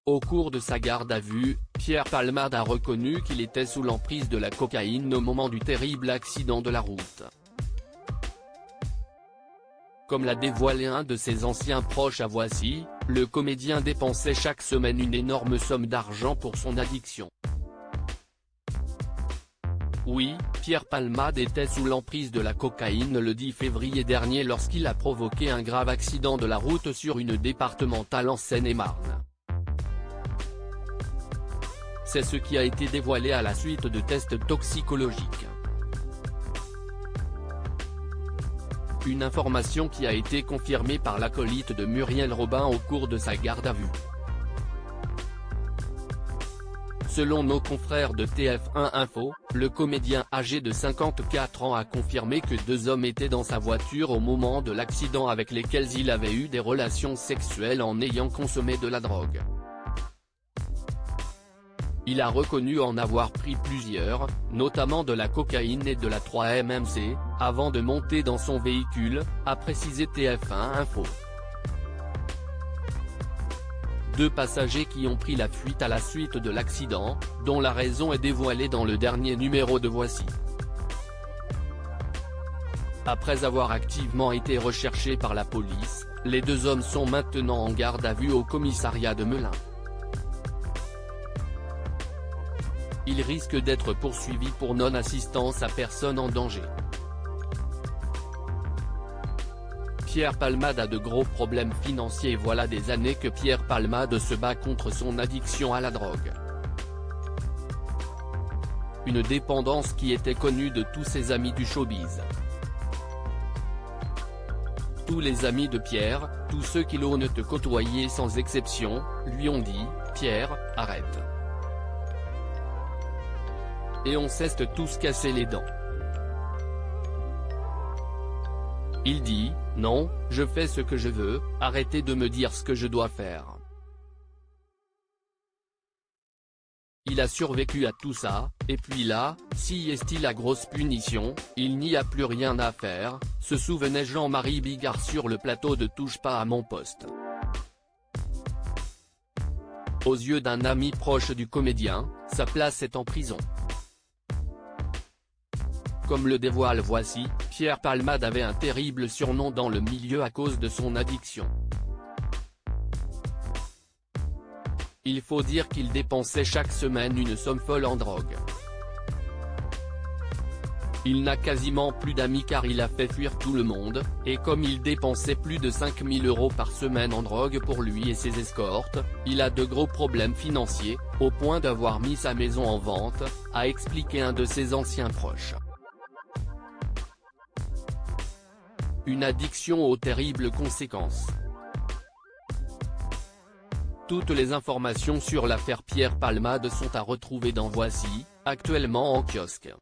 Au cours de sa garde à vue, Pierre Palmade a reconnu qu'il était sous l'emprise de la cocaïne au moment du terrible accident de la route. Comme l'a dévoilé un de ses anciens proches à Voici, le comédien dépensait chaque semaine une énorme somme d'argent pour son addiction. Oui, Pierre Palmade était sous l'emprise de la cocaïne le 10 février dernier lorsqu'il a provoqué un grave accident de la route sur une départementale en Seine-et-Marne. C'est ce qui a été dévoilé à la suite de tests toxicologiques. Une information qui a été confirmée par l'acolyte de Muriel Robin au cours de sa garde à vue. Selon nos confrères de TF1 Info, le comédien âgé de 54 ans a confirmé que 2 hommes étaient dans sa voiture au moment de l'accident avec lesquels il avait eu des relations sexuelles en ayant consommé de la drogue. Il a reconnu en avoir pris plusieurs, notamment de la cocaïne et de la 3-MMC, avant de monter dans son véhicule, a précisé TF1 Info. 2 passagers qui ont pris la fuite à la suite de l'accident, dont la raison est dévoilée dans le dernier numéro de Voici. Après avoir activement été recherchés par la police, les 2 hommes sont maintenant en garde à vue au commissariat de Melun. Ils risquent d'être poursuivis pour non-assistance à personne en danger. Pierre Palmade a de gros problèmes financiers et voilà des années que Pierre Palmade se bat contre son addiction à la drogue. Une dépendance qui était connue de tous ses amis du showbiz. Tous les amis de Pierre, tous ceux qui l'ont te côtoyer sans exception, lui ont dit « Pierre, arrête ». Et on s'est tous cassé les dents. Il dit « Non, je fais ce que je veux, arrêtez de me dire ce que je dois faire ». Il a survécu à tout ça, et puis là, si est-il la grosse punition, il n'y a plus rien à faire, se souvenait Jean-Marie Bigard sur le plateau de Touche pas à mon poste. Aux yeux d'un ami proche du comédien, sa place est en prison. Comme le dévoile Voici, Pierre Palmade avait un terrible surnom dans le milieu à cause de son addiction. Il faut dire qu'il dépensait chaque semaine une somme folle en drogue. Il n'a quasiment plus d'amis car il a fait fuir tout le monde, et comme il dépensait plus de 5 000 € par semaine en drogue pour lui et ses escortes, il a de gros problèmes financiers, au point d'avoir mis sa maison en vente, a expliqué un de ses anciens proches. Une addiction aux terribles conséquences. Toutes les informations sur l'affaire Pierre Palmade sont à retrouver dans Voici, actuellement en kiosque.